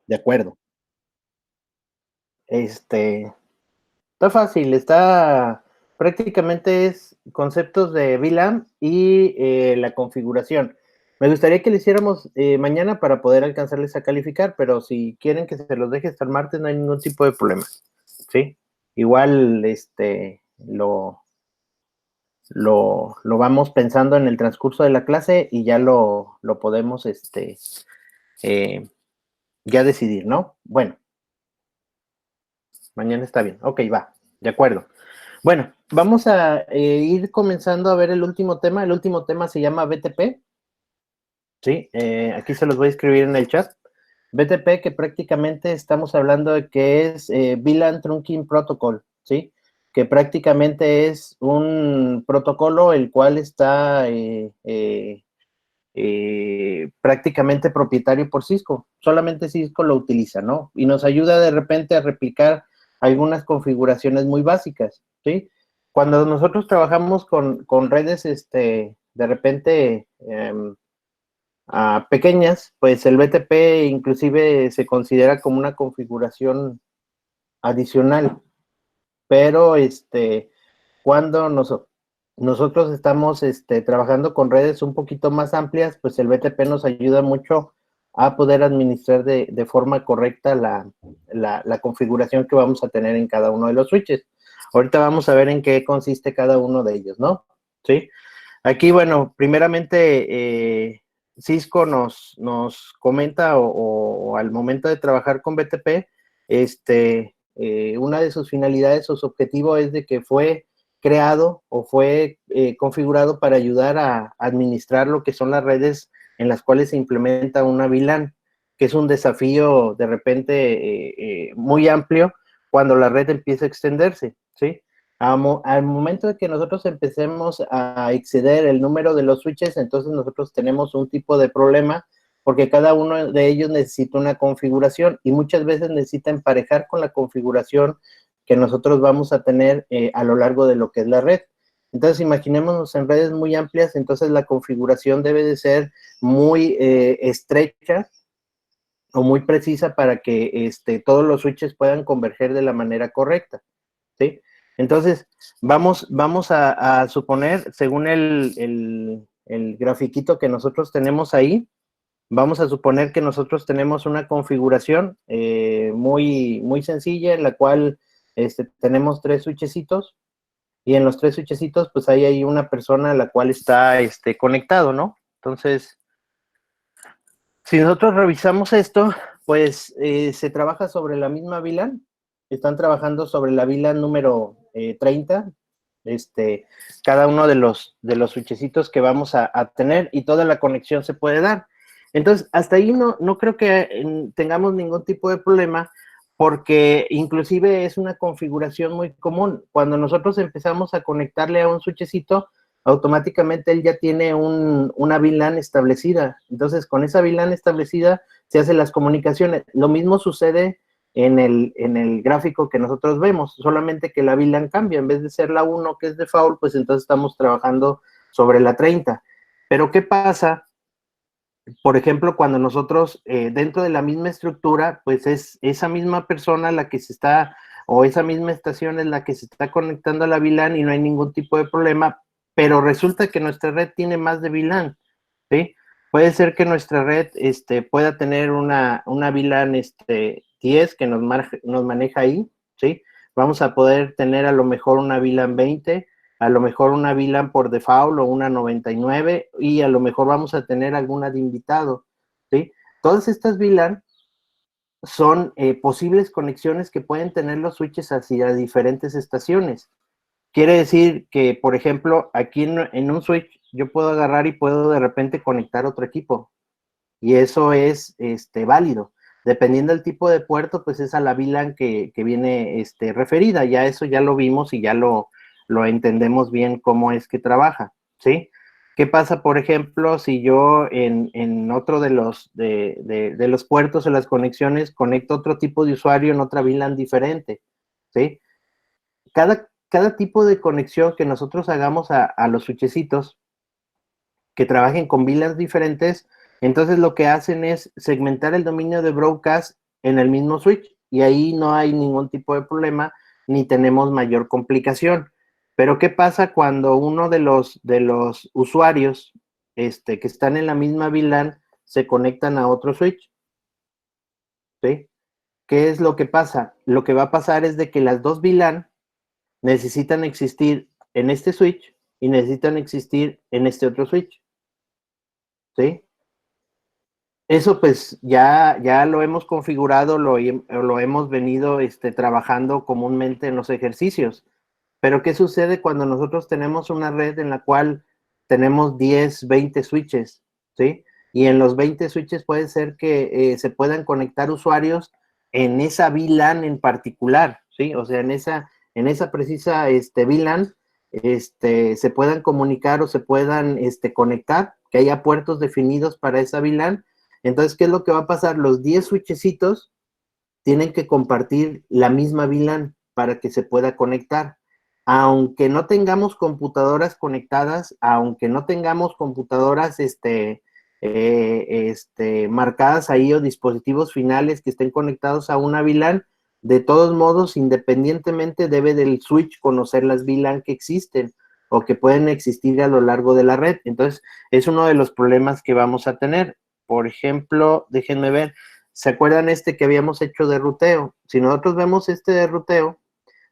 De acuerdo. Este, Está fácil, está prácticamente es conceptos de VLAN y la configuración. Me gustaría que lo hiciéramos mañana para poder alcanzarles a calificar, pero si quieren que se los deje hasta el martes, no hay ningún tipo de problema. ¿Sí? Igual lo vamos pensando en el transcurso de la clase y ya lo podemos eh, ya decidir, ¿no? Bueno, mañana está bien. Ok, va, de acuerdo. Bueno, vamos a ir comenzando a ver el último tema. El último tema se llama BTP, ¿sí? Aquí se los voy a escribir en el chat. BTP, que prácticamente estamos hablando de que es VLAN Trunking Protocol, ¿sí? Que prácticamente es un protocolo el cual está prácticamente propietario por Cisco. Solamente Cisco lo utiliza, ¿no? Y nos ayuda de repente a replicar algunas configuraciones muy básicas, ¿sí? Cuando nosotros trabajamos con redes, de repente pequeñas, pues el BTP inclusive se considera como una configuración adicional, pero cuando nosotros estamos trabajando con redes un poquito más amplias, pues el BTP nos ayuda mucho a poder administrar de forma correcta la configuración que vamos a tener en cada uno de los switches. Ahorita vamos a ver en qué consiste cada uno de ellos, ¿no? Sí. Aquí, bueno, primeramente, Cisco nos comenta o al momento de trabajar con BTP, una de sus finalidades o su objetivo es de que fue creado o fue configurado para ayudar a administrar lo que son las redes en las cuales se implementa una VLAN, que es un desafío de repente muy amplio cuando la red empieza a extenderse, ¿sí? Al momento de que nosotros empecemos a exceder el número de los switches, entonces nosotros tenemos un tipo de problema porque cada uno de ellos necesita una configuración y muchas veces necesita emparejar con la configuración que nosotros vamos a tener a lo largo de lo que es la red. Entonces, imaginémonos en redes muy amplias, entonces la configuración debe de ser muy estrecha o muy precisa para que todos los switches puedan converger de la manera correcta, ¿sí? Entonces, vamos a suponer, según el grafiquito que nosotros tenemos ahí, vamos a suponer que nosotros tenemos una configuración muy sencilla en la cual tenemos tres switchecitos y en los tres switchecitos pues ahí hay una persona a la cual está conectado, ¿no? Entonces, si nosotros revisamos esto, pues se trabaja sobre la misma VLAN, están trabajando sobre la VLAN número 30, cada uno de los switchecitos que vamos a tener y toda la conexión se puede dar. Entonces, hasta ahí no creo que tengamos ningún tipo de problema porque inclusive es una configuración muy común. Cuando nosotros empezamos a conectarle a un switchecito, automáticamente él ya tiene una VLAN establecida. Entonces, con esa VLAN establecida se hacen las comunicaciones. Lo mismo sucede en el gráfico que nosotros vemos, solamente que la VLAN cambia. En vez de ser la 1 que es default, pues entonces estamos trabajando sobre la 30. Pero, ¿qué pasa? Por ejemplo, cuando nosotros dentro de la misma estructura, pues es esa misma persona la que se está, o esa misma estación es la que se está conectando a la VLAN y no hay ningún tipo de problema, pero resulta que nuestra red tiene más de VLAN, ¿sí? Puede ser que nuestra red pueda tener una VLAN 10 que nos maneja ahí, ¿sí? Vamos a poder tener a lo mejor una VLAN 20, a lo mejor una VLAN por default o una 99 y a lo mejor vamos a tener alguna de invitado, ¿sí? Todas estas VLAN son posibles conexiones que pueden tener los switches hacia diferentes estaciones. Quiere decir que, por ejemplo, aquí en un switch yo puedo agarrar y puedo de repente conectar otro equipo y eso es válido. Dependiendo del tipo de puerto, pues es a la VLAN que viene referida. Ya eso ya lo vimos y ya lo entendemos bien cómo es que trabaja, ¿sí? ¿Qué pasa, por ejemplo, si yo en otro de los puertos o las conexiones conecto otro tipo de usuario en otra VLAN diferente, ¿sí? Cada tipo de conexión que nosotros hagamos a los switchecitos que trabajen con VLANs diferentes, entonces lo que hacen es segmentar el dominio de broadcast en el mismo switch, y ahí no hay ningún tipo de problema, ni tenemos mayor complicación. Pero ¿qué pasa cuando uno de los usuarios que están en la misma VLAN se conectan a otro switch? ¿Sí? ¿Qué es lo que pasa? Lo que va a pasar es de que las dos VLAN necesitan existir en este switch y necesitan existir en este otro switch. ¿Sí? Eso pues ya lo hemos configurado, lo hemos venido trabajando comúnmente en los ejercicios. Pero ¿qué sucede cuando nosotros tenemos una red en la cual tenemos 10, 20 switches? ¿Sí? Y en los 20 switches puede ser que se puedan conectar usuarios en esa VLAN en particular, ¿sí? O sea, en esa precisa VLAN se puedan comunicar o se puedan conectar, que haya puertos definidos para esa VLAN. Entonces, ¿qué es lo que va a pasar? Los 10 switchecitos tienen que compartir la misma VLAN para que se pueda conectar. Aunque no tengamos computadoras conectadas, aunque no tengamos computadoras marcadas ahí o dispositivos finales que estén conectados a una VLAN, de todos modos, independientemente, debe del switch conocer las VLAN que existen o que pueden existir a lo largo de la red. Entonces, es uno de los problemas que vamos a tener. Por ejemplo, déjenme ver, ¿se acuerdan que habíamos hecho de ruteo? Si nosotros vemos de ruteo,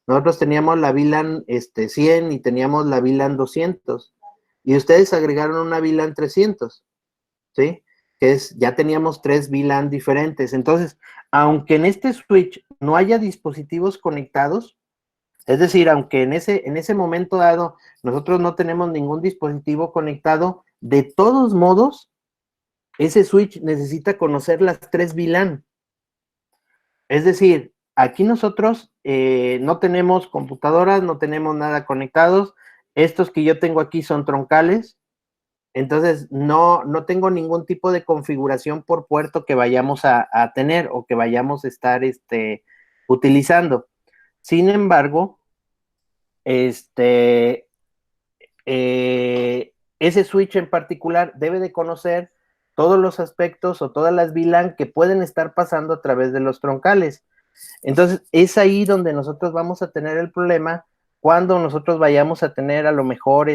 nosotros teníamos la VLAN 100 y teníamos la VLAN 200. Y ustedes agregaron una VLAN 300, ¿sí? Ya teníamos 3 VLAN diferentes. Entonces, aunque en este switch no haya dispositivos conectados, es decir, aunque en ese momento dado nosotros no tenemos ningún dispositivo conectado, de todos modos, ese switch necesita conocer las 3 VLAN. Es decir, aquí nosotros no tenemos computadoras, no tenemos nada conectados. Estos que yo tengo aquí son troncales. Entonces, no tengo ningún tipo de configuración por puerto que vayamos a tener o que vayamos a estar utilizando. Sin embargo, ese switch en particular debe de conocer todos los aspectos o todas las VLAN que pueden estar pasando a través de los troncales. Entonces, es ahí donde nosotros vamos a tener el problema cuando nosotros vayamos a tener a lo mejor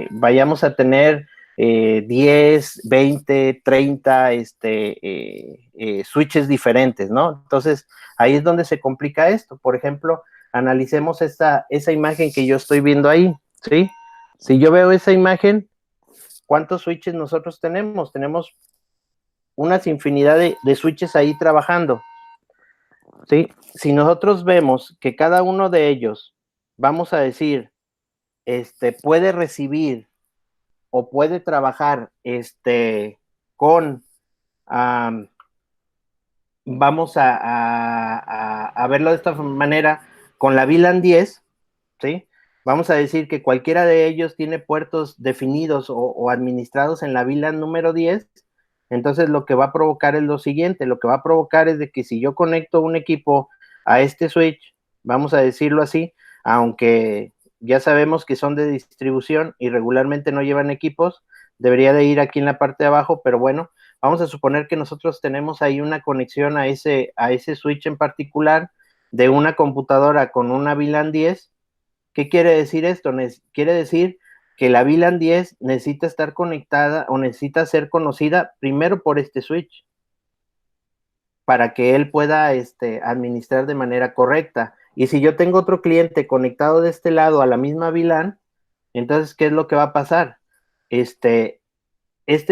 vayamos a tener 10, 20, 30 switches diferentes, ¿no? Entonces, ahí es donde se complica esto. Por ejemplo, analicemos esa imagen que yo estoy viendo ahí, ¿sí? Si yo veo esa imagen, ¿cuántos switches nosotros tenemos? Tenemos unas infinidad de switches ahí trabajando, ¿sí? Si nosotros vemos que cada uno de ellos, vamos a decir, puede recibir o puede trabajar con, vamos a verlo de esta manera, con la VLAN 10, ¿sí? Vamos a decir que cualquiera de ellos tiene puertos definidos o administrados en la VLAN número 10. Entonces lo que va a provocar es lo siguiente, lo que va a provocar es de que si yo conecto un equipo a este switch, vamos a decirlo así, aunque ya sabemos que son de distribución y regularmente no llevan equipos, debería de ir aquí en la parte de abajo, pero bueno, vamos a suponer que nosotros tenemos ahí una conexión a ese switch en particular de una computadora con una VLAN 10. ¿Qué quiere decir esto? Quiere decir que la VLAN 10 necesita estar conectada o necesita ser conocida primero por este switch para que él pueda administrar de manera correcta. Y si yo tengo otro cliente conectado de este lado a la misma VLAN, entonces, ¿qué es lo que va a pasar? Este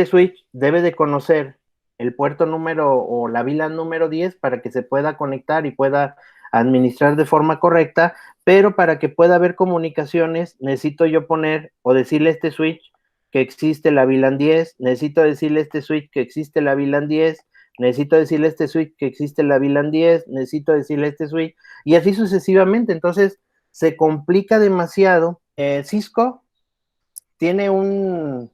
switch debe de conocer el puerto número o la VLAN número 10 para que se pueda conectar y pueda administrar de forma correcta, pero para que pueda haber comunicaciones, necesito yo poner o decirle a este switch que existe la VLAN 10, necesito decirle a este switch que existe la VLAN 10, necesito decirle a este switch que existe la VLAN 10, necesito decirle a este switch, y así sucesivamente. Entonces, se complica demasiado. Cisco tiene un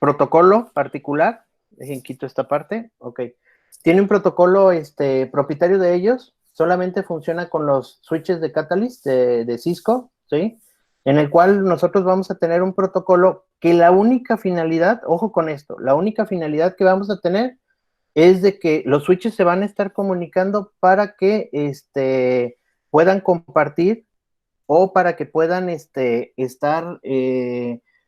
protocolo particular. Dejen quito esta parte. Ok. Tiene un protocolo propietario de ellos. Solamente funciona con los switches de Catalyst de Cisco, ¿sí? en el cual nosotros vamos a tener un protocolo que la única finalidad, ojo con esto, la única finalidad que vamos a tener es de que los switches se van a estar comunicando para que puedan compartir o para que puedan estar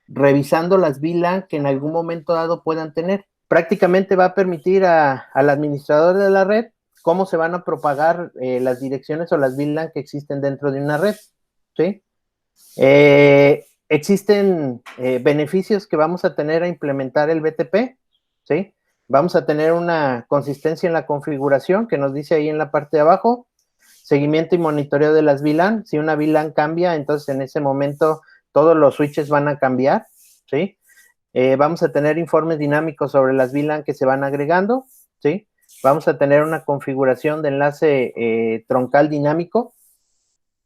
revisando las VLAN que en algún momento dado puedan tener. Prácticamente va a permitir al administrador de la red cómo se van a propagar las direcciones o las VLAN que existen dentro de una red, ¿sí? Existen beneficios que vamos a tener a implementar el BTP, ¿sí? Vamos a tener una consistencia en la configuración que nos dice ahí en la parte de abajo, seguimiento y monitoreo de las VLAN. Si una VLAN cambia, entonces en ese momento todos los switches van a cambiar, ¿sí? Vamos a tener informes dinámicos sobre las VLAN que se van agregando, ¿sí? Vamos a tener una configuración de enlace troncal dinámico,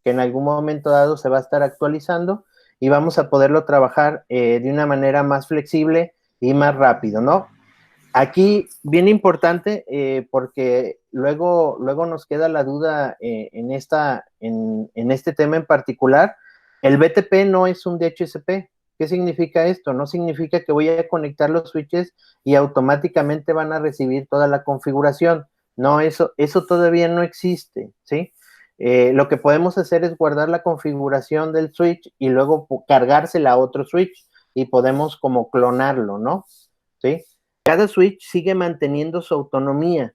que en algún momento dado se va a estar actualizando y vamos a poderlo trabajar de una manera más flexible y más rápido, ¿no? Aquí, bien importante, porque luego nos queda la duda en este tema en particular, el BTP no es un DHCP. ¿Qué significa esto? No significa que voy a conectar los switches y automáticamente van a recibir toda la configuración. No, eso todavía no existe, ¿sí? Lo que podemos hacer es guardar la configuración del switch y luego cargársela a otro switch y podemos como clonarlo, ¿no? ¿Sí? Cada switch sigue manteniendo su autonomía.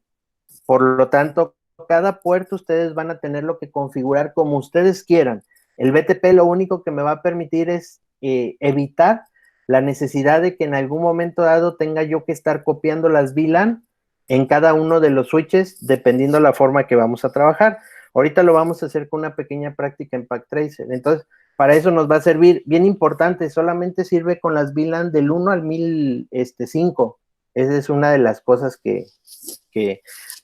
Por lo tanto, cada puerto ustedes van a tener lo que configurar como ustedes quieran. El BTP lo único que me va a permitir es evitar la necesidad de que en algún momento dado tenga yo que estar copiando las VLAN en cada uno de los switches, dependiendo la forma que vamos a trabajar. Ahorita lo vamos a hacer con una pequeña práctica en PackTracer. Entonces, para eso nos va a servir, bien importante, solamente sirve con las VLAN del 1 al 1005. Esa es una de las cosas que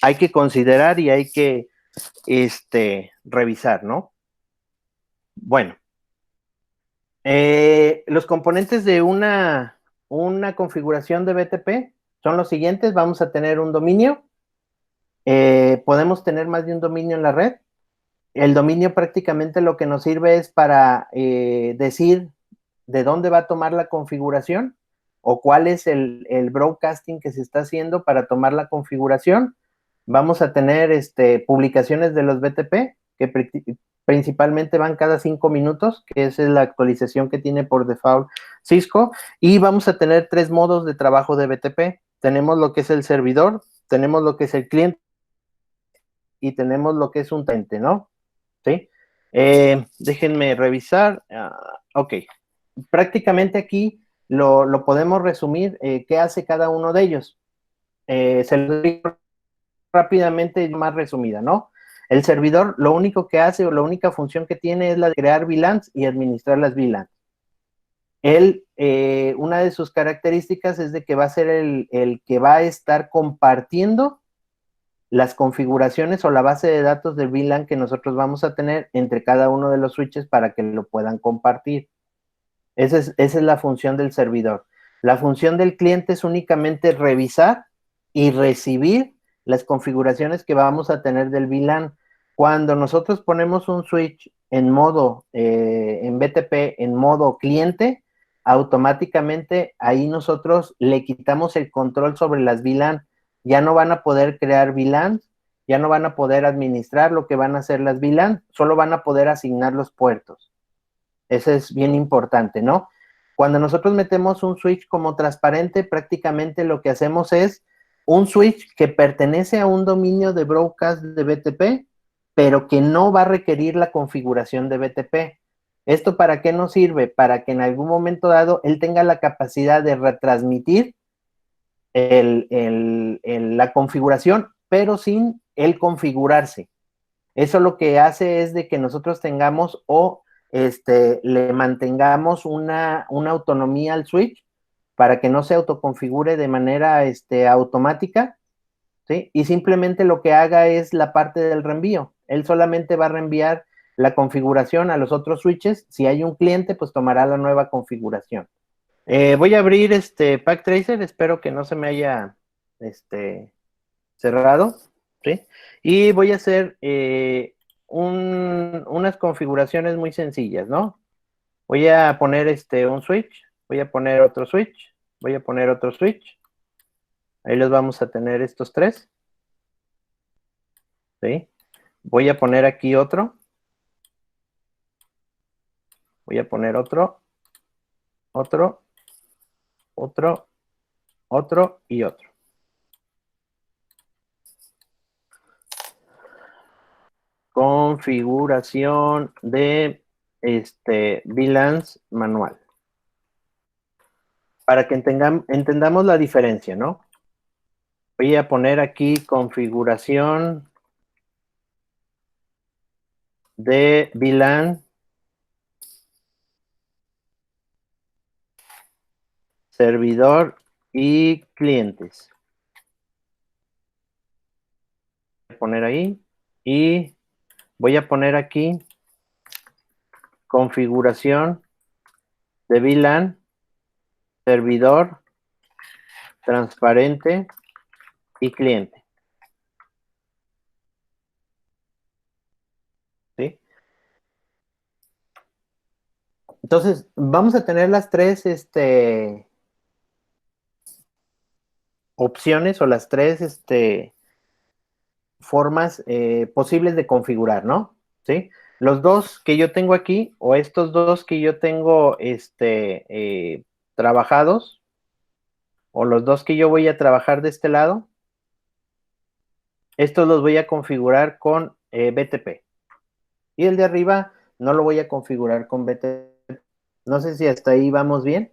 hay que considerar y hay que revisar, ¿no? Bueno, los componentes de una configuración de BTP son los siguientes. Vamos a tener un dominio. Podemos tener más de un dominio en la red. El dominio prácticamente lo que nos sirve es para decir de dónde va a tomar la configuración o cuál es el broadcasting que se está haciendo para tomar la configuración. Vamos a tener publicaciones de los BTP que principalmente van cada 5 minutos, que esa es la actualización que tiene por default Cisco, y vamos a tener 3 modos de trabajo de BTP. Tenemos lo que es el servidor, tenemos lo que es el cliente y tenemos lo que es un cliente, ¿no? ¿Sí? Déjenme revisar. Ok. Prácticamente aquí lo podemos resumir. ¿Qué hace cada uno de ellos? Se lo digo rápidamente, más resumida, ¿no? El servidor lo único que hace o la única función que tiene es la de crear VLANs y administrar las VLANs. Él, una de sus características es de que va a ser el que va a estar compartiendo las configuraciones o la base de datos del VLAN que nosotros vamos a tener entre cada uno de los switches para que lo puedan compartir. Esa es la función del servidor. La función del cliente es únicamente revisar y recibir las configuraciones que vamos a tener del VLAN. Cuando nosotros ponemos un switch en modo, en BTP, en modo cliente, automáticamente ahí nosotros le quitamos el control sobre las VLAN. Ya no van a poder crear VLAN, ya no van a poder administrar lo que van a hacer las VLAN, solo van a poder asignar los puertos. Eso es bien importante, ¿no? Cuando nosotros metemos un switch como transparente, prácticamente lo que hacemos es un switch que pertenece a un dominio de broadcast de BTP, pero que no va a requerir la configuración de BTP. ¿Esto para qué nos sirve? Para que en algún momento dado él tenga la capacidad de retransmitir la configuración, pero sin él configurarse. Eso lo que hace es de que nosotros tengamos o le mantengamos una autonomía al switch para que no se autoconfigure de manera automática, ¿sí? Y simplemente lo que haga es la parte del reenvío. Él solamente va a reenviar la configuración a los otros switches. Si hay un cliente, pues tomará la nueva configuración. Voy a abrir PackTracer, espero que no se me haya cerrado, ¿sí? Y voy a hacer unas configuraciones muy sencillas, ¿no? Voy a poner un switch, voy a poner otro switch, voy a poner otro switch. Ahí los vamos a tener estos tres. ¿Sí? Voy a poner aquí otro. Voy a poner otro, otro, otro, otro y otro. Configuración de VLANs manual. Para que entendamos la diferencia, ¿no? Voy a poner aquí configuración de VLAN, servidor y clientes. Voy a poner ahí y voy a poner aquí configuración de VLAN, servidor, transparente y cliente. ¿Sí? Entonces, vamos a tener las tres opciones o las tres formas posibles de configurar, ¿no? ¿Sí? Los dos que yo tengo aquí, o estos dos que yo tengo trabajados, o los dos que yo voy a trabajar de este lado, estos los voy a configurar con BTP. Y el de arriba no lo voy a configurar con BTP. No sé si hasta ahí vamos bien.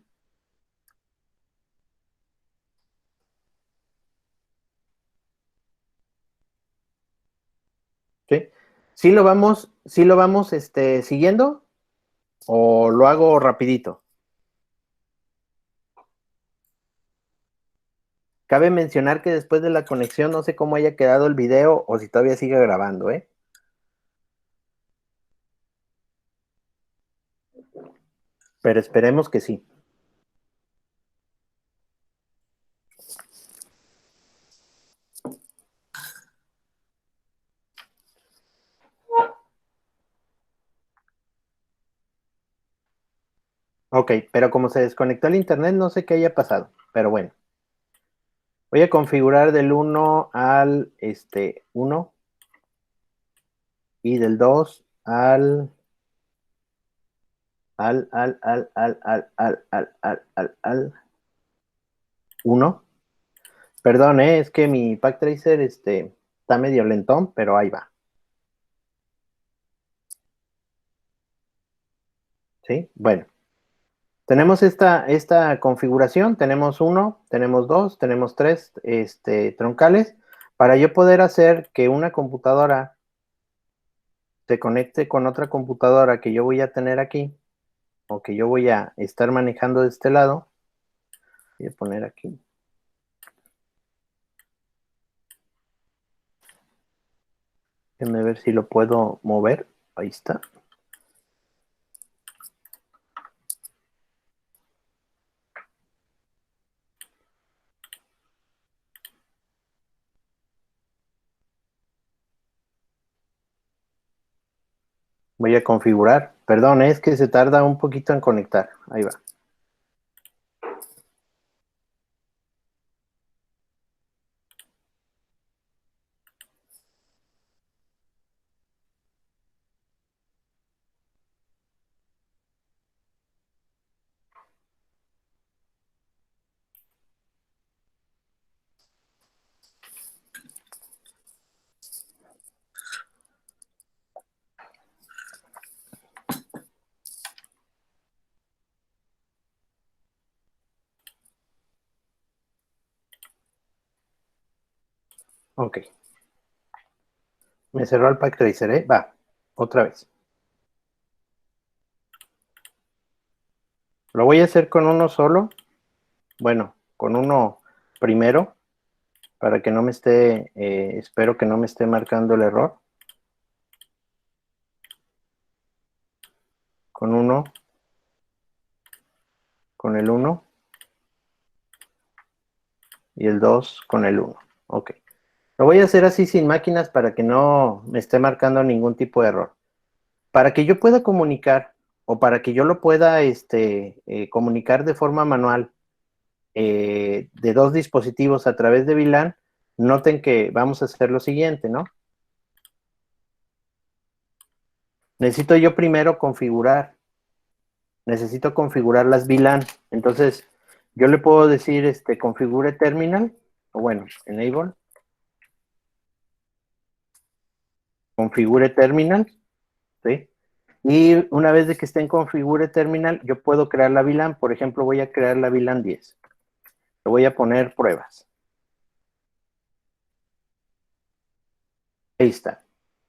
¿Sí? ¿Sí lo vamos siguiendo? ¿O lo hago rapidito? Cabe mencionar que después de la conexión no sé cómo haya quedado el video o si todavía sigue grabando, ¿eh? Pero esperemos que sí. Ok, pero como se desconectó el internet, no sé qué haya pasado. Pero bueno, voy a configurar del 1 al 1 y del 2 al 1. Perdón, es que mi pack tracer está medio lentón, pero ahí va. ¿Sí? Bueno, tenemos esta configuración, tenemos 1, tenemos 2, tenemos 3 troncales. Para yo poder hacer que una computadora se conecte con otra computadora que yo voy a tener aquí, o que yo voy a estar manejando de este lado, voy a poner aquí. Déjenme ver si lo puedo mover. Ahí está. Voy a configurar. Perdón, es que se tarda un poquito en conectar. Ahí va. Ok. Me cerró el pack tracer, ¿eh? Va. Otra vez. Lo voy a hacer con uno solo. Bueno, con uno primero, para que no me esté, espero que no me esté marcando el error. Con uno, con el 1 y el 2 con el 1. Ok. Lo voy a hacer así sin máquinas para que no me esté marcando ningún tipo de error. Para que yo pueda comunicar o para que yo lo pueda comunicar de forma manual de dos dispositivos a través de VLAN, noten que vamos a hacer lo siguiente, ¿no? Necesito yo primero necesito configurar las VLAN. Entonces, yo le puedo decir, configure terminal, o bueno, enable, configure terminal, ¿sí? Y una vez de que esté en configure terminal, yo puedo crear la VLAN. Por ejemplo, voy a crear la VLAN 10. Le voy a poner pruebas. Ahí está.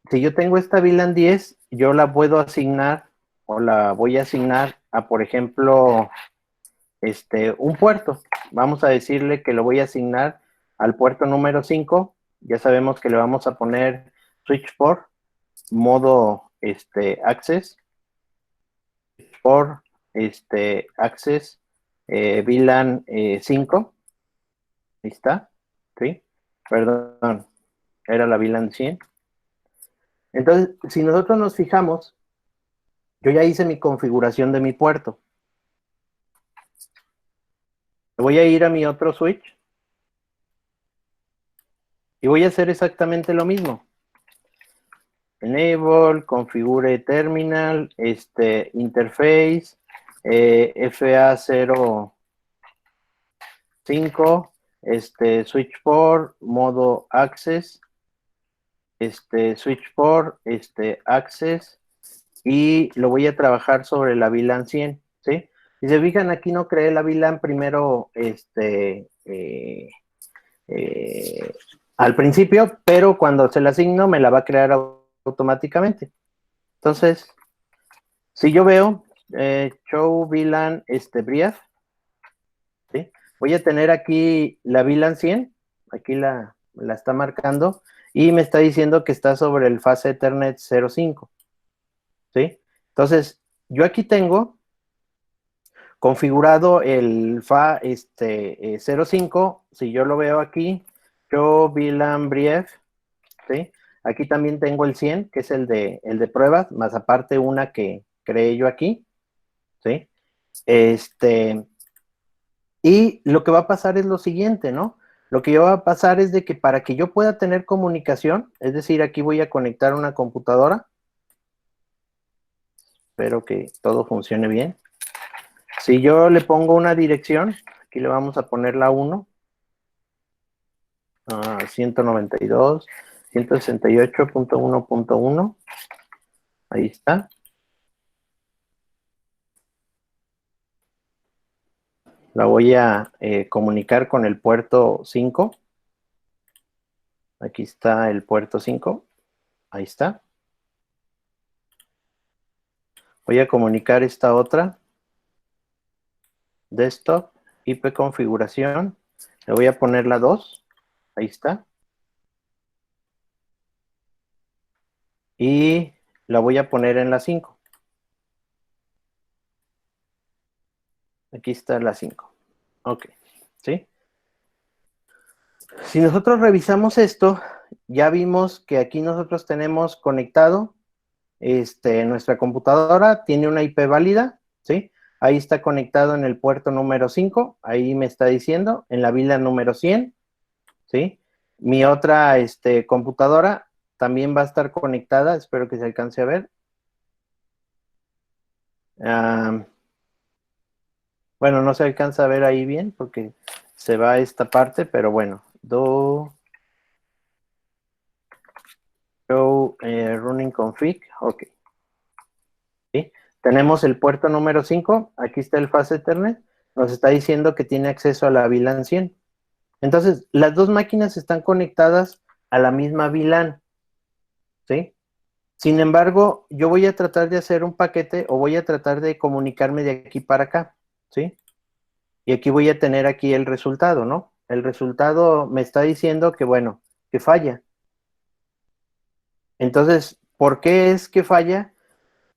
Si yo tengo esta VLAN 10, yo la puedo asignar o la voy a asignar a, por ejemplo, un puerto. Vamos a decirle que lo voy a asignar al puerto número 5. Ya sabemos que le vamos a poner switch port, modo access, por access VLAN 5. Ahí está. ¿Sí? Perdón, era la VLAN 100. Entonces, si nosotros nos fijamos, yo ya hice mi configuración de mi puerto. Voy a ir a mi otro switch y voy a hacer exactamente lo mismo. Enable, configure terminal, interface, FA05, switch port, modo access, switch port, access, y lo voy a trabajar sobre la VLAN 100, ¿sí? Si se fijan, aquí no creé la VLAN primero, al principio, pero cuando se la asigno me la va a crear automáticamente. Entonces, si yo veo show VLAN brief, ¿sí? Voy a tener aquí la VLAN 100, aquí la está marcando, y me está diciendo que está sobre el Fast Ethernet 05, ¿sí? Entonces, yo aquí tengo configurado el FA 05, si yo lo veo aquí, show VLAN brief, ¿sí? Aquí también tengo el 100, que es el de pruebas, más aparte una que creé yo aquí, ¿sí? Y lo que va a pasar es lo siguiente, ¿no? Lo que va a pasar es de que para que yo pueda tener comunicación, es decir, aquí voy a conectar una computadora, espero que todo funcione bien. Si yo le pongo una dirección, aquí le vamos a poner la 1, 192, 168.1.1, ahí está. La voy a comunicar con el puerto 5. Aquí está el puerto 5. Ahí está. Voy a comunicar esta otra. Desktop, IP configuración. Le voy a poner la 2. Ahí está. Y la voy a poner en la 5. Aquí está la 5. Ok. ¿Sí? Si nosotros revisamos esto, ya vimos que aquí nosotros tenemos conectado nuestra computadora, tiene una IP válida, ¿sí? Ahí está conectado en el puerto número 5, ahí me está diciendo, en la VLAN número 100, ¿sí? Mi otra computadora también va a estar conectada, espero que se alcance a ver. Bueno, no se alcanza a ver ahí bien porque se va esta parte, pero bueno, show running config, ok. ¿Sí? Tenemos el puerto número 5, aquí está el Fast Ethernet, nos está diciendo que tiene acceso a la VLAN 100. Entonces, las dos máquinas están conectadas a la misma VLAN, ¿sí? Sin embargo, yo voy a tratar de hacer un paquete o voy a tratar de comunicarme de aquí para acá, ¿sí? Y aquí voy a tener aquí el resultado, ¿no? El resultado me está diciendo que, bueno, que falla. Entonces, ¿por qué es que falla?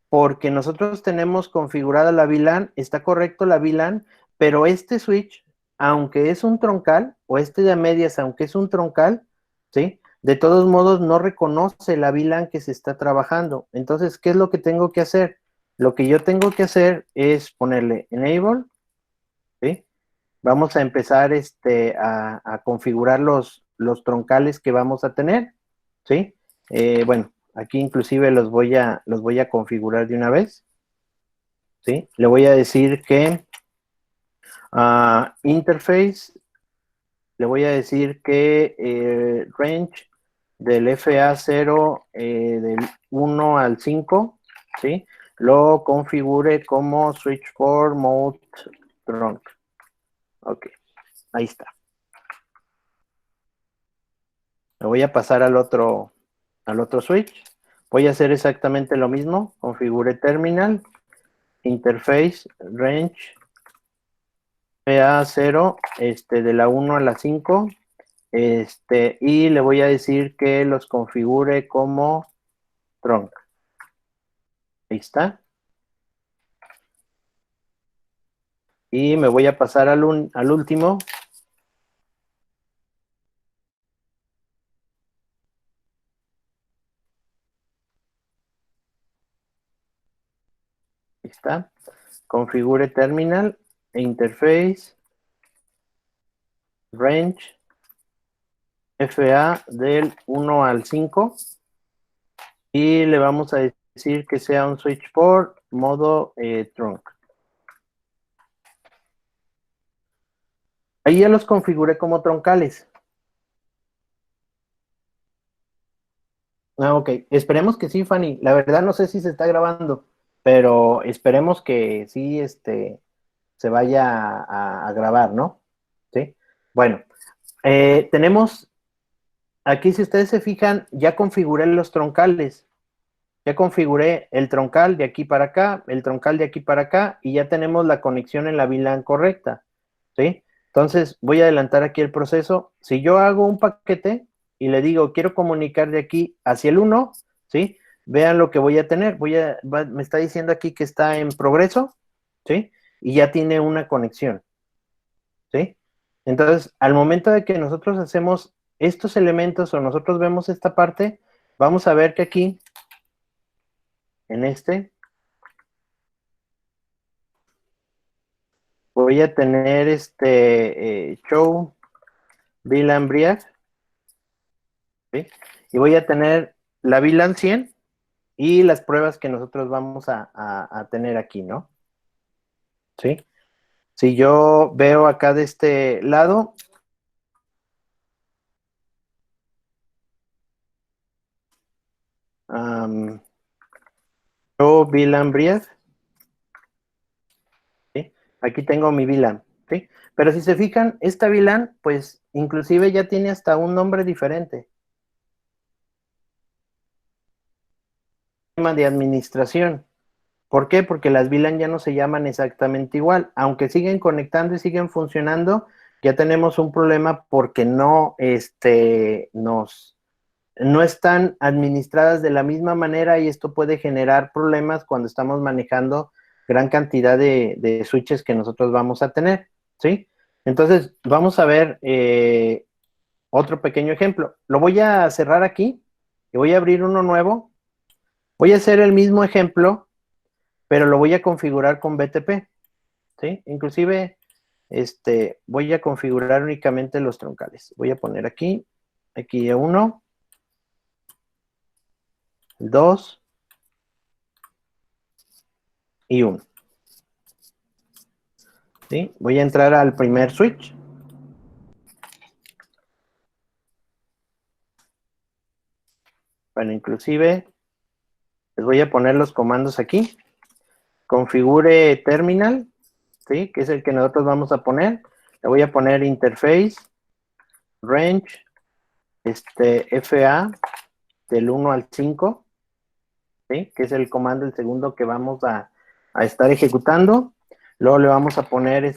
Porque nosotros tenemos configurada la VLAN, está correcto la VLAN, pero este switch, aunque es un troncal, o de a medias, aunque es un troncal, ¿sí? De todos modos no reconoce la VLAN que se está trabajando. Entonces, ¿qué es lo que tengo que hacer? Lo que yo tengo que hacer es ponerle enable, ¿sí? Vamos a empezar a configurar los troncales que vamos a tener, ¿sí? Bueno, aquí inclusive los voy a configurar de una vez, ¿sí? Le voy a decir que interface, le voy a decir que range del FA0 del 1 al 5, ¿sí? Lo configure como switch for mode trunk. Ok, ahí está. Me voy a pasar al otro switch. Voy a hacer exactamente lo mismo. Configure terminal, interface, range, PA0, de la 1 a la 5. Y le voy a decir que los configure como trunk. Ahí está. Y me voy a pasar al último. Ahí está. Configure terminal, interface, range, FA del 1 al 5. Y le vamos a decir que sea un switch port modo trunk. Ahí ya los configuré como troncales. Ok. Esperemos que sí, Fanny. La verdad no sé si se está grabando, pero esperemos que sí, se vaya a grabar, ¿no? Sí. Bueno, tenemos aquí, si ustedes se fijan, ya configuré los troncales. Ya configuré el troncal de aquí para acá, el troncal de aquí para acá, y ya tenemos la conexión en la VLAN correcta, ¿sí? Entonces, voy a adelantar aquí el proceso. Si yo hago un paquete y le digo, quiero comunicar de aquí hacia el 1, ¿sí? Vean lo que voy a tener. Me está diciendo aquí que está en progreso, ¿sí? Y ya tiene una conexión, ¿sí? Entonces, al momento de que nosotros hacemos estos elementos o nosotros vemos esta parte, vamos a ver que aquí, en voy a tener show VLAN Brief, ¿sí? Y voy a tener la VLAN 100 y las pruebas que nosotros vamos a tener aquí, ¿no? ¿Sí? Si yo veo acá de este lado, show VLAN Brief, ¿sí? Aquí tengo mi VLAN, ¿sí? Pero si se fijan, esta VLAN, pues, inclusive ya tiene hasta un nombre diferente. Tema de administración. ¿Por qué? Porque las VLAN ya no se llaman exactamente igual. Aunque siguen conectando y siguen funcionando, ya tenemos un problema porque no están administradas de la misma manera y esto puede generar problemas cuando estamos manejando gran cantidad de switches que nosotros vamos a tener, ¿sí? Entonces, vamos a ver otro pequeño ejemplo. Lo voy a cerrar aquí y voy a abrir uno nuevo. Voy a hacer el mismo ejemplo, pero lo voy a configurar con BTP, ¿sí? Inclusive, voy a configurar únicamente los troncales. Voy a poner aquí 1, 2 y 1, ¿sí? Voy a entrar al primer switch. Bueno, inclusive, les voy a poner los comandos aquí. Configure terminal, ¿sí? Que es el que nosotros vamos a poner. Le voy a poner interface, range, FA del 1 al 5, ¿sí? Que es el comando, el segundo que vamos a estar ejecutando. Luego le vamos a poner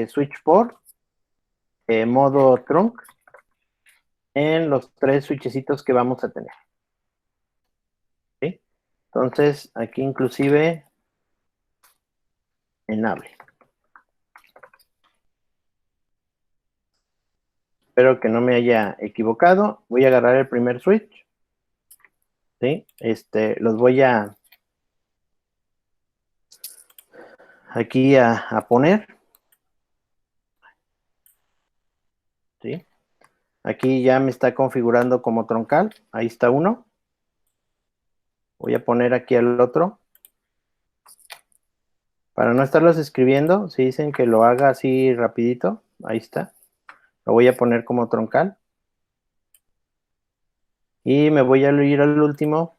switch port, modo trunk, en los 3 switchecitos que vamos a tener, ¿sí? Entonces, aquí inclusive enable. Espero que no me haya equivocado. Voy a agarrar el primer switch, ¿sí? Los voy a aquí a poner. ¿Sí? Aquí ya me está configurando como troncal. Ahí está uno. Voy a poner aquí al otro. Para no estarlos escribiendo, si dicen que lo haga así rapidito, ahí está. Lo voy a poner como troncal. Y me voy a ir al último.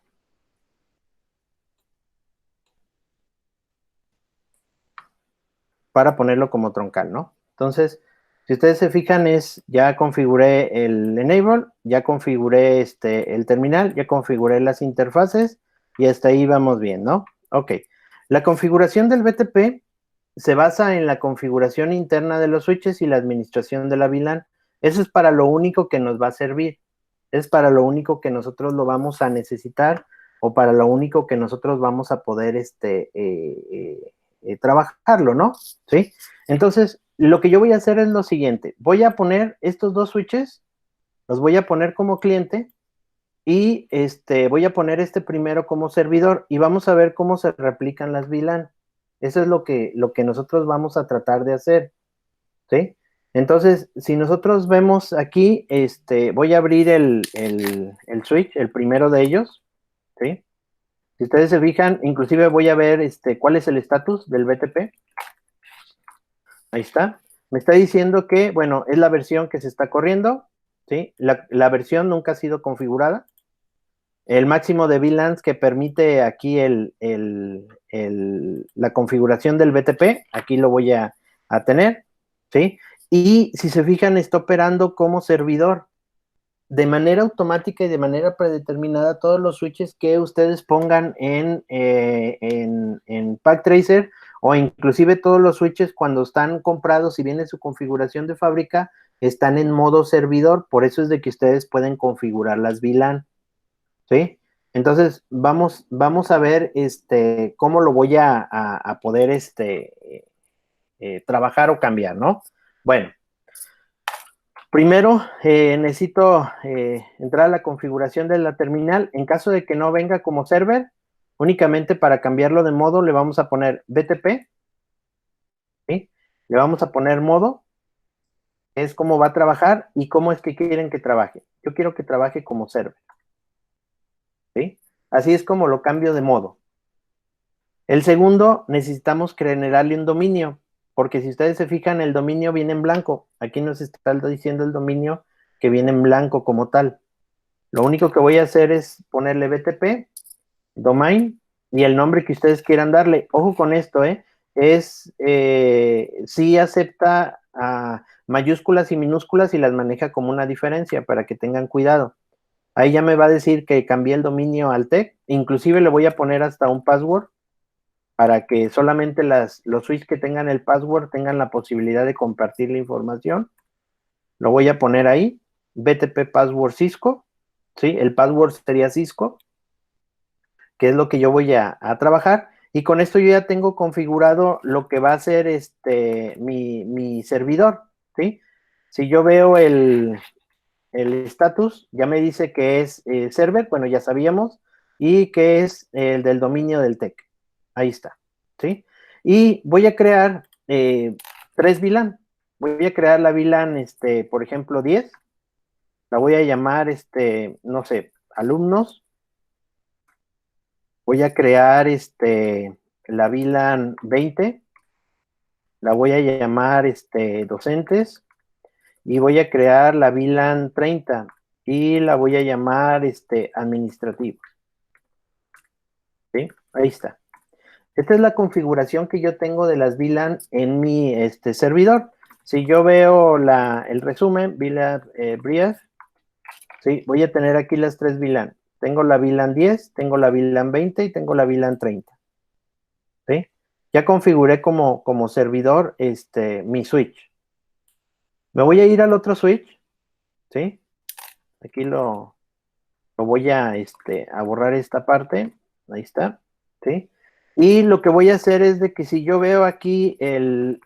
Para ponerlo como troncal, ¿no? Entonces, si ustedes se fijan, ya configuré el enable, ya configuré el terminal, ya configuré las interfaces y hasta ahí vamos bien, ¿no? Ok. La configuración del BTP se basa en la configuración interna de los switches y la administración de la VLAN. Eso es para lo único que nos va a servir. Es para lo único que nosotros lo vamos a necesitar o para lo único que nosotros vamos a poder trabajarlo, ¿no? ¿Sí? Entonces, lo que yo voy a hacer es lo siguiente. Voy a poner estos dos switches, los voy a poner como cliente y voy a poner este primero como servidor y vamos a ver cómo se replican las VLAN. Eso es lo que nosotros vamos a tratar de hacer, ¿sí? Entonces, si nosotros vemos aquí, voy a abrir el switch, el primero de ellos, ¿sí? Si ustedes se fijan, inclusive voy a ver cuál es el estatus del BTP. Ahí está. Me está diciendo que, bueno, es la versión que se está corriendo, ¿sí? La versión nunca ha sido configurada. El máximo de VLANs que permite aquí la configuración del BTP, aquí lo voy a tener, ¿sí? Y si se fijan, está operando como servidor. De manera automática y de manera predeterminada, todos los switches que ustedes pongan en PackTracer o inclusive todos los switches cuando están comprados y viene su configuración de fábrica, están en modo servidor, por eso es de que ustedes pueden configurar las VLAN, ¿sí? Entonces, vamos a ver cómo lo voy a poder trabajar o cambiar, ¿no? Bueno, primero, necesito entrar a la configuración de la terminal. En caso de que no venga como server, únicamente para cambiarlo de modo le vamos a poner BTP, ¿sí? Le vamos a poner modo, es cómo va a trabajar y cómo es que quieren que trabaje. Yo quiero que trabaje como server, ¿sí? Así es como lo cambio de modo. El segundo, necesitamos generarle un dominio, porque si ustedes se fijan, el dominio viene en blanco. Aquí nos está diciendo el dominio que viene en blanco como tal. Lo único que voy a hacer es ponerle BTP, domain, y el nombre que ustedes quieran darle. Ojo con esto, sí acepta mayúsculas y minúsculas y las maneja como una diferencia para que tengan cuidado. Ahí ya me va a decir que cambié el dominio al TEC, inclusive le voy a poner hasta un password para que solamente los switches que tengan el password tengan la posibilidad de compartir la información. Lo voy a poner ahí, BTP password Cisco, ¿sí? El password sería Cisco, que es lo que yo voy a trabajar. Y con esto yo ya tengo configurado lo que va a ser mi servidor, ¿sí? Si yo veo el status, ya me dice que es server, bueno, ya sabíamos, y que es el del dominio del TEC. Ahí está, ¿sí? Y voy a crear 3 VLAN. Voy a crear la VLAN, por ejemplo, 10. La voy a llamar, no sé, alumnos. Voy a crear la VLAN 20, la voy a llamar docentes y voy a crear la VLAN 30 y la voy a llamar administrativo. ¿Sí? Ahí está. Esta es la configuración que yo tengo de las VLAN en mi servidor. Si yo veo el resumen, VLAN brief, ¿sí? Voy a tener aquí las 3 VLAN. Tengo la VLAN 10, tengo la VLAN 20 y tengo la VLAN 30. ¿Sí? Ya configuré como servidor mi switch. Me voy a ir al otro switch, ¿sí? Aquí lo voy a borrar esta parte. Ahí está, ¿sí? Y lo que voy a hacer es de que si yo veo aquí el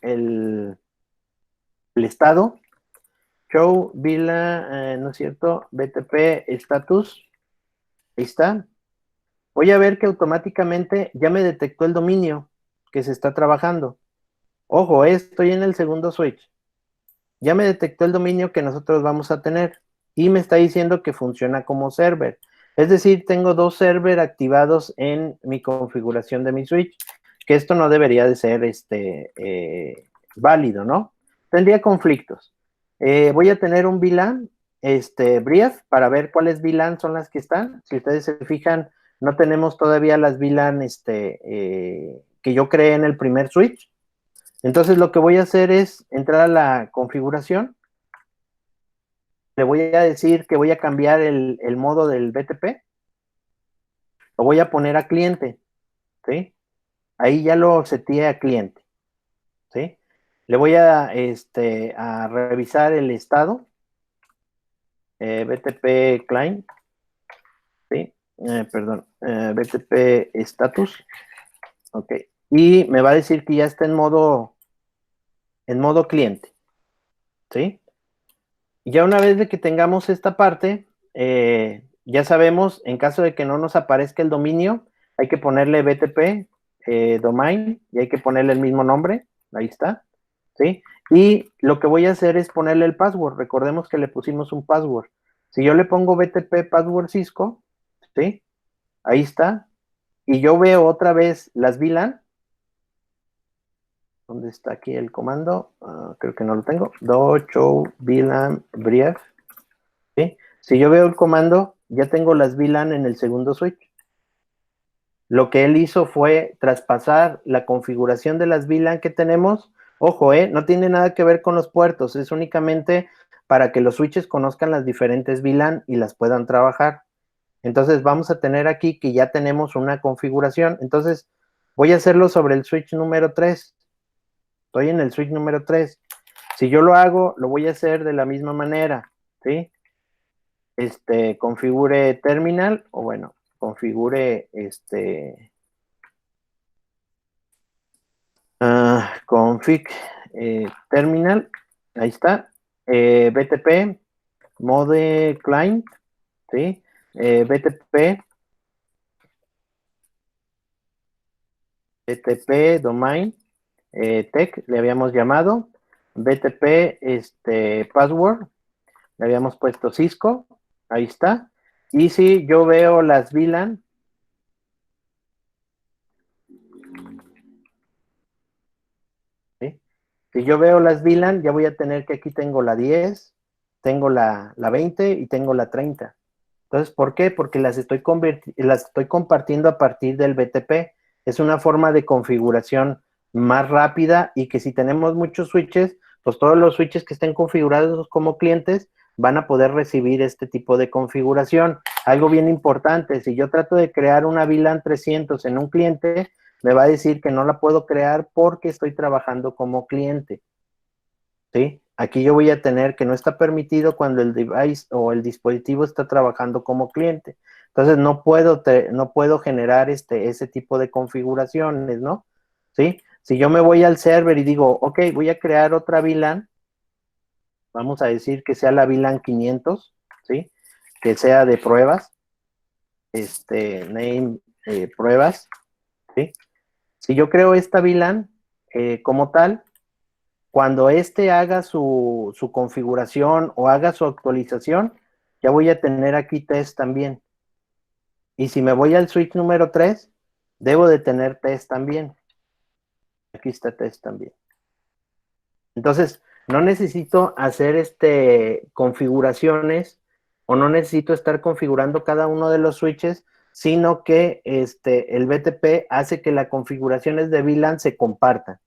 estado, show VLAN, ¿no es cierto? BTP status, ahí está. Voy a ver que automáticamente ya me detectó el dominio que se está trabajando. Ojo, estoy en el segundo switch. Ya me detectó el dominio que nosotros vamos a tener y me está diciendo que funciona como server. Es decir, tengo dos server activados en mi configuración de mi switch, que esto no debería de ser válido, ¿no? Tendría conflictos. Voy a tener un VLAN, brief, para ver cuáles VLAN son las que están. Si ustedes se fijan, no tenemos todavía las VLAN que yo creé en el primer switch. Entonces lo que voy a hacer es entrar a la configuración, le voy a decir que voy a cambiar el modo del BTP, lo voy a poner a cliente, ¿sí? Ahí ya lo seteé a cliente, ¿sí? Le voy a revisar el estado, BTP client, ¿sí? Perdón, BTP status, ok. Y me va a decir que ya está en modo cliente, ¿sí? Y ya una vez de que tengamos esta parte, ya sabemos, en caso de que no nos aparezca el dominio, hay que ponerle BTP domain y hay que ponerle el mismo nombre, ahí está, ¿sí? Y lo que voy a hacer es ponerle el password, recordemos que le pusimos un password. Si yo le pongo BTP password Cisco, ¿sí? Ahí está, y yo veo otra vez las VLAN, ¿dónde está aquí el comando? Creo que no lo tengo, do show VLAN brief, ¿sí? Si yo veo el comando, ya tengo las VLAN en el segundo switch. Lo que él hizo fue traspasar la configuración de las VLAN que tenemos. Ojo, no tiene nada que ver con los puertos, es únicamente para que los switches conozcan las diferentes VLAN y las puedan trabajar. Entonces vamos a tener aquí que ya tenemos una configuración. Entonces voy a hacerlo sobre el switch número 3. Estoy en el switch número 3. Si yo lo hago, lo voy a hacer de la misma manera, ¿sí? Configure terminal, o bueno, configure config terminal, ahí está, BTP, mode client, ¿sí? BTP domain, tech, le habíamos llamado, BTP, password, le habíamos puesto Cisco, ahí está, y si yo veo las VLAN, ¿sí? Si yo veo las VLAN, ya voy a tener que aquí tengo la 10, tengo la 20 y tengo la 30. Entonces, ¿por qué? Porque las estoy compartiendo a partir del BTP. Es una forma de configuración más rápida y que si tenemos muchos switches, pues todos los switches que estén configurados como clientes van a poder recibir este tipo de configuración. Algo bien importante, si yo trato de crear una VLAN 300 en un cliente, me va a decir que no la puedo crear porque estoy trabajando como cliente, ¿sí? Aquí yo voy a tener que no está permitido cuando el device o el dispositivo está trabajando como cliente. Entonces no puedo generar ese tipo de configuraciones, ¿no? ¿Sí? Si yo me voy al server y digo, ok, voy a crear otra VLAN, vamos a decir que sea la VLAN 500, ¿sí? Que sea de pruebas, name pruebas, ¿sí? Si yo creo esta VLAN como tal, cuando haga su configuración o haga su actualización, ya voy a tener aquí test también. Y si me voy al switch número 3, debo de tener test también. Aquí está test también. Entonces, no necesito hacer configuraciones o no necesito estar configurando cada uno de los switches, sino que el BTP hace que las configuraciones de VLAN se compartan.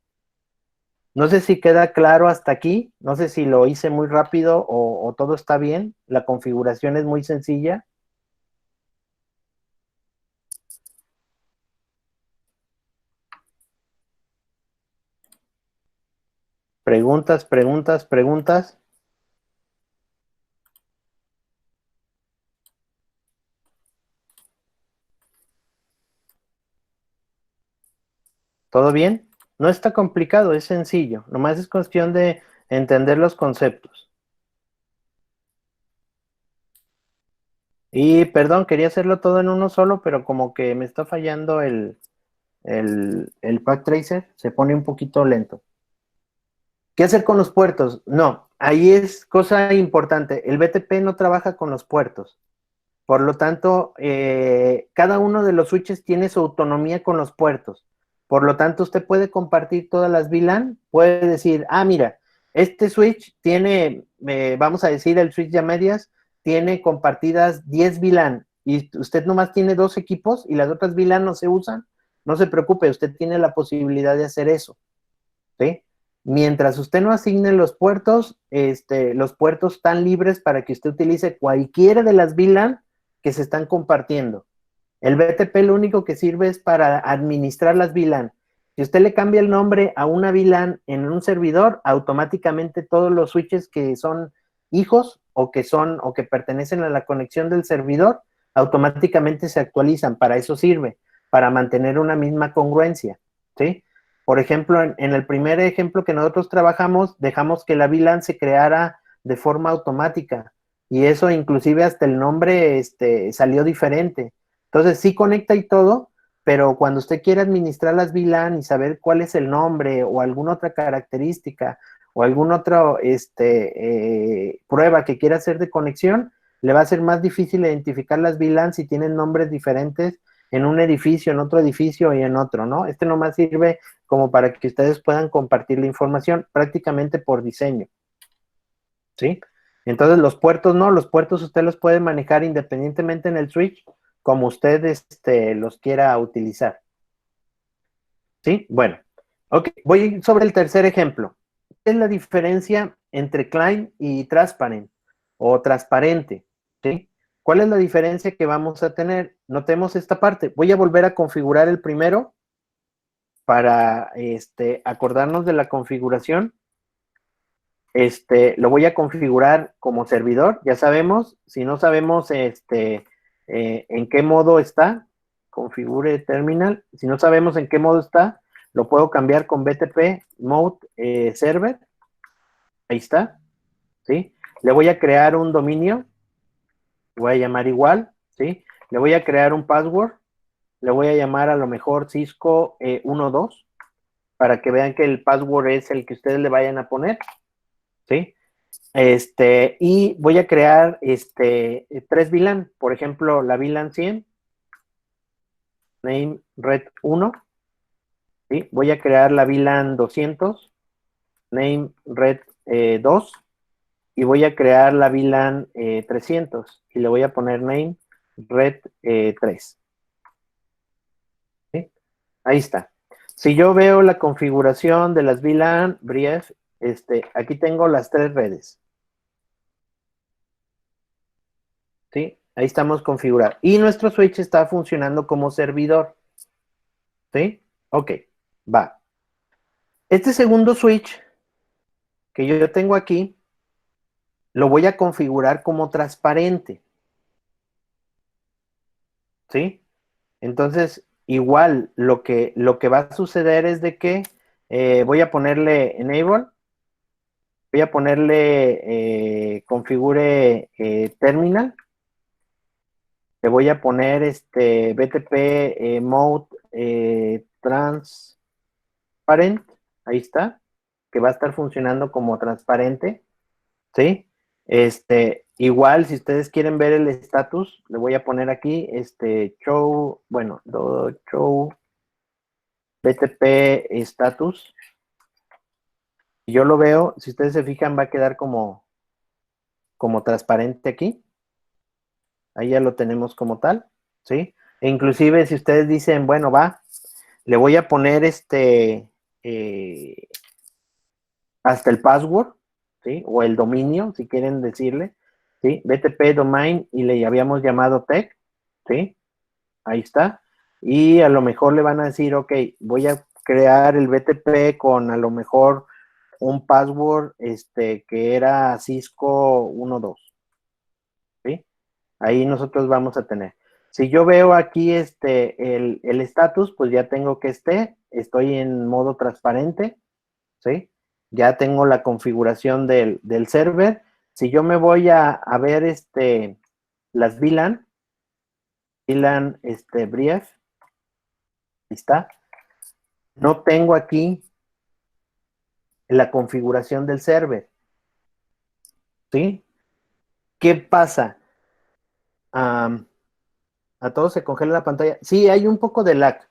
No sé si queda claro hasta aquí, no sé si lo hice muy rápido o todo está bien, la configuración es muy sencilla. Preguntas, preguntas, preguntas. ¿Todo bien? No está complicado, es sencillo, nomás es cuestión de entender los conceptos. Y perdón, quería hacerlo todo en uno solo, pero como que me está fallando el pack tracer, se pone un poquito lento. ¿Qué hacer con los puertos? No, ahí es cosa importante. El BTP no trabaja con los puertos. Por lo tanto, cada uno de los switches tiene su autonomía con los puertos. Por lo tanto, usted puede compartir todas las VLAN. Puede decir, ah, mira, este switch tiene, vamos a decir, el switch de a medias, tiene compartidas 10 VLAN y usted nomás tiene 2 equipos y las otras VLAN no se usan. No se preocupe, usted tiene la posibilidad de hacer eso. ¿Sí? Mientras usted no asigne los puertos están libres para que usted utilice cualquiera de las VLAN que se están compartiendo. El BTP lo único que sirve es para administrar las VLAN. Si usted le cambia el nombre a una VLAN en un servidor, automáticamente todos los switches que son hijos o que pertenecen a la conexión del servidor, automáticamente se actualizan. Para eso sirve, para mantener una misma congruencia, ¿sí? Por ejemplo, en el primer ejemplo que nosotros trabajamos, dejamos que la VLAN se creara de forma automática y eso inclusive hasta el nombre salió diferente. Entonces sí conecta y todo, pero cuando usted quiere administrar las VLAN y saber cuál es el nombre o alguna otra característica o alguna otra prueba que quiera hacer de conexión, le va a ser más difícil identificar las VLAN si tienen nombres diferentes en un edificio, en otro edificio y en otro, ¿no? Este nomás sirve como para que ustedes puedan compartir la información prácticamente por diseño, ¿sí? Entonces los puertos no, los puertos usted los puede manejar independientemente en el switch como usted los quiera utilizar, ¿sí? Bueno, ok, voy sobre el tercer ejemplo. ¿Qué es la diferencia entre client y transparent o transparente? ¿Sí? ¿Cuál es la diferencia que vamos a tener? Notemos esta parte. Voy a volver a configurar el primero para acordarnos de la configuración. Lo voy a configurar como servidor, ya sabemos. Si no sabemos en qué modo está, configure terminal. Si no sabemos en qué modo está, lo puedo cambiar con BTP mode server. Ahí está, ¿sí? Le voy a crear un dominio, voy a llamar igual, ¿sí? Le voy a crear un password, le voy a llamar a lo mejor Cisco 12 para que vean que el password es el que ustedes le vayan a poner, ¿sí? Y voy a crear 3 VLAN, por ejemplo, la VLAN 100, name red 1, ¿sí? Voy a crear la VLAN 200, name red 2, y voy a crear la VLAN 300, y le voy a poner name red 3, ¿sí? Ahí está. Si yo veo la configuración de las VLAN, brief, aquí tengo las 3 redes, ¿sí? Ahí estamos configurados. Y nuestro switch está funcionando como servidor, ¿sí? Ok, va. Este segundo switch que yo tengo aquí, lo voy a configurar como transparente, ¿sí? Entonces, igual, lo que va a suceder es de que voy a ponerle enable, voy a ponerle configure terminal, le voy a poner BTP mode transparent, ahí está, que va a estar funcionando como transparente, ¿sí? Igual, si ustedes quieren ver el estatus, le voy a poner aquí, show, bueno, show BTP status. Yo lo veo, si ustedes se fijan, va a quedar como transparente aquí. Ahí ya lo tenemos como tal, ¿sí? E inclusive si ustedes dicen, bueno, va, le voy a poner hasta el password, ¿sí? O el dominio, si quieren decirle, ¿sí? BTP domain y le habíamos llamado tech, ¿sí? Ahí está. Y a lo mejor le van a decir, ok, voy a crear el BTP con a lo mejor un password que era Cisco 12, ¿sí? Ahí nosotros vamos a tener. Si yo veo aquí el estatus, pues ya tengo que estoy en modo transparente, ¿sí? Ya tengo la configuración del server. Si yo me voy a ver las VLAN brief, ahí está. No tengo aquí la configuración del server. ¿Sí? ¿Qué pasa? A todos se congela la pantalla. Sí, hay un poco de lag.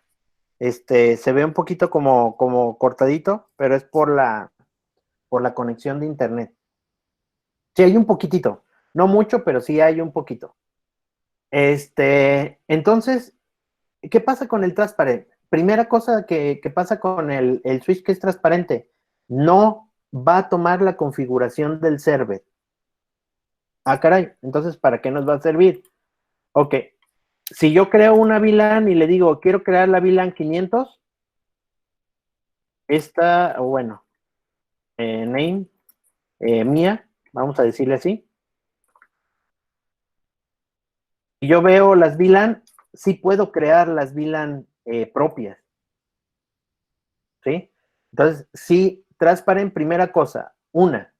Se ve un poquito como cortadito, pero es por la conexión de internet. Sí, hay un poquitito. No mucho, pero sí hay un poquito. Entonces, ¿qué pasa con el transparente? Primera cosa que pasa con el switch que es transparente, no va a tomar la configuración del server. Ah, caray, entonces, ¿para qué nos va a servir? Ok, si yo creo una VLAN y le digo, quiero crear la VLAN 500, esta, bueno, name, mía, vamos a decirle así, y yo veo las VLAN, sí puedo crear las VLAN propias, ¿sí? Entonces, sí, Transparent, primera cosa, una,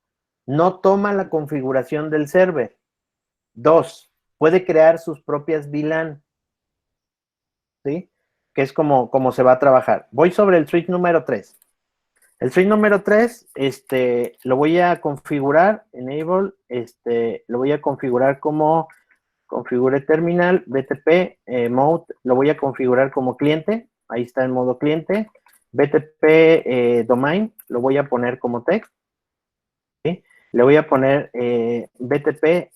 no toma la configuración del server. Dos, puede crear sus propias VLAN, ¿sí? Que es como se va a trabajar. Voy sobre el switch número 3. El switch número 3, lo voy a configurar, enable, lo voy a configurar como configure terminal, BTP, mode, lo voy a configurar como cliente, ahí está en modo cliente, BTP domain, lo voy a poner como text, ¿sí? Le voy a poner BTP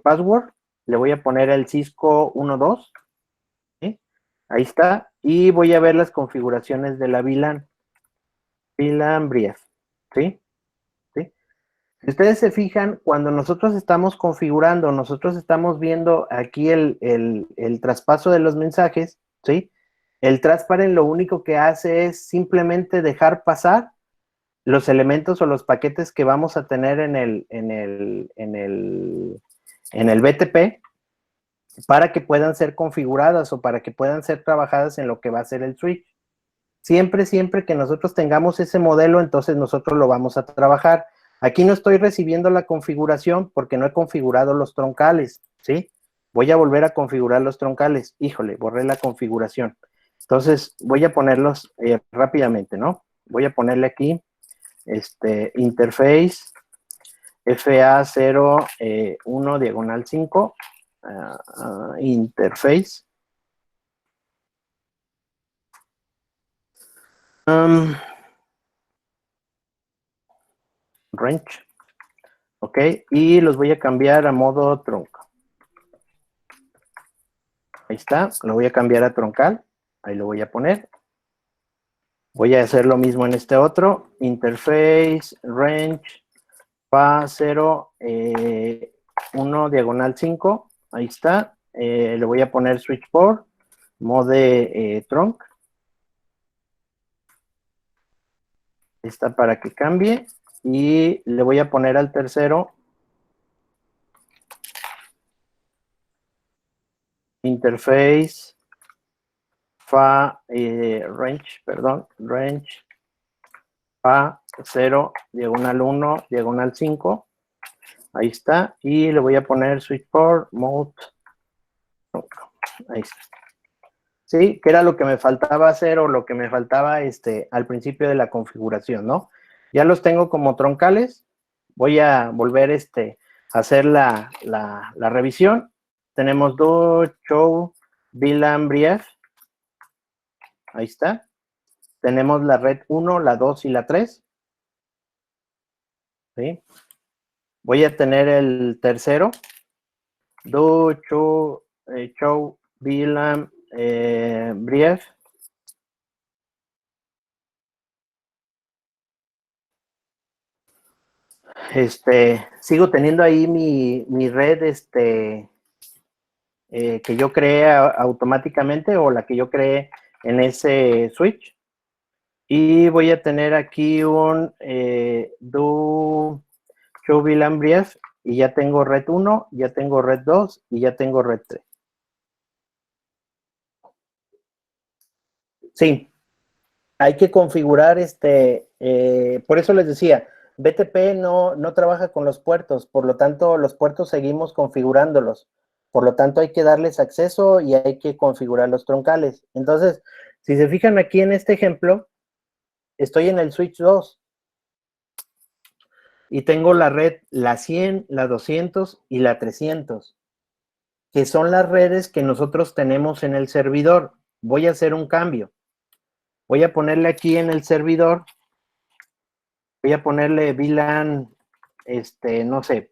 password, le voy a poner el Cisco 12, ¿sí? Ahí está, y voy a ver las configuraciones de la VLAN, VLAN brief, ¿sí? ¿Sí? Si ustedes se fijan, cuando nosotros estamos configurando, nosotros estamos viendo aquí el traspaso de los mensajes, ¿sí? El transparent lo único que hace es simplemente dejar pasar los elementos o los paquetes que vamos a tener en el BTP para que puedan ser configuradas o para que puedan ser trabajadas en lo que va a ser el switch. Siempre que nosotros tengamos ese modelo, entonces nosotros lo vamos a trabajar. Aquí no estoy recibiendo la configuración porque no he configurado los troncales, ¿sí? Voy a volver a configurar los troncales. Híjole, borré la configuración. Entonces, voy a ponerlos rápidamente, ¿no? Voy a ponerle aquí, interface, FA01, diagonal 5, interface. Range. Ok, y los voy a cambiar a modo tronco. Ahí está, lo voy a cambiar a troncal. Ahí lo voy a poner. Voy a hacer lo mismo en este otro. Interface, range, FA0, 1, diagonal 5. Ahí está. Le voy a poner switch port, mode trunk. Está para que cambie. Y le voy a poner al tercero interface, range, FA0, diagonal 1, diagonal 5. Ahí está. Y le voy a poner switch port, mode. Ahí está. Sí, que era lo que me faltaba hacer o lo que me faltaba al principio de la configuración, ¿no? Ya los tengo como troncales. Voy a volver a hacer la revisión. Tenemos do, show, VLAN, brief. Ahí está. Tenemos la red 1, la 2 y la 3. ¿Sí? Voy a tener el tercero. Do, show, VLAN, brief. Sigo teniendo ahí mi red, que yo creé automáticamente o la que yo creé en ese switch. Y voy a tener aquí un do show VLAN brief y ya tengo red 1, ya tengo red 2 y ya tengo red 3. Sí, hay que configurar por eso les decía, BTP no trabaja con los puertos, por lo tanto los puertos seguimos configurándolos, por lo tanto hay que darles acceso y hay que configurar los troncales. Entonces, si se fijan aquí en este ejemplo, estoy en el switch 2, y tengo la red, la 100, la 200 y la 300, que son las redes que nosotros tenemos en el servidor. Voy a hacer un cambio. Voy a ponerle aquí en el servidor, voy a ponerle VLAN, no sé,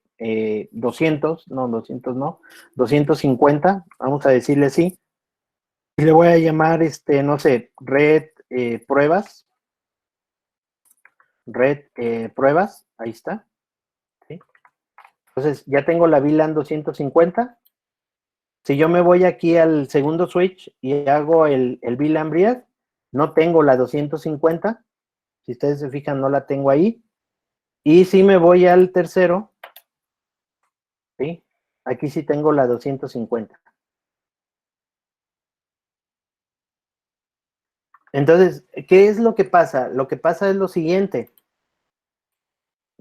200, no, 200 no, 250, vamos a decirle así. Y le voy a llamar, no sé, red pruebas. Red pruebas, ahí está. ¿Sí? Entonces, ya tengo la VLAN 250. Si yo me voy aquí al segundo switch y hago el VLAN Briad, no tengo la 250. Si ustedes se fijan, no la tengo ahí. Y si me voy al tercero, ¿sí? Aquí sí tengo la 250. Entonces, ¿qué es lo que pasa? Lo que pasa es lo siguiente.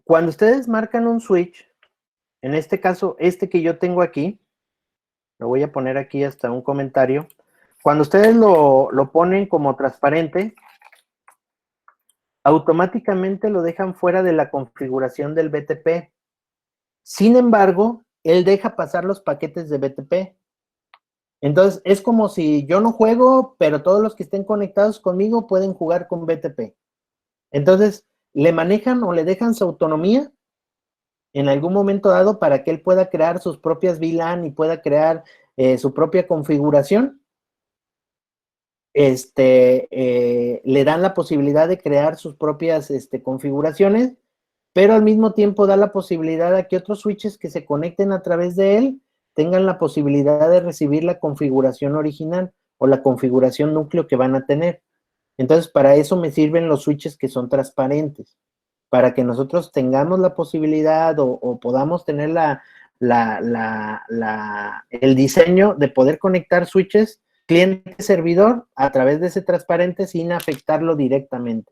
Cuando ustedes marcan un switch, en este caso, este que yo tengo aquí, lo voy a poner aquí hasta un comentario. Cuando ustedes lo ponen como transparente, automáticamente lo dejan fuera de la configuración del BTP. Sin embargo, él deja pasar los paquetes de BTP. Entonces, es como si yo no juego, pero todos los que estén conectados conmigo pueden jugar con BTP. Entonces, le manejan o le dejan su autonomía en algún momento dado para que él pueda crear sus propias VLAN y pueda crear su propia configuración. Le dan la posibilidad de crear sus propias configuraciones, pero al mismo tiempo da la posibilidad a que otros switches que se conecten a través de él tengan la posibilidad de recibir la configuración original o la configuración núcleo que van a tener. Entonces, para eso me sirven los switches que son transparentes, para que nosotros tengamos la posibilidad o podamos tener el diseño de poder conectar switches cliente-servidor a través de ese transparente sin afectarlo directamente.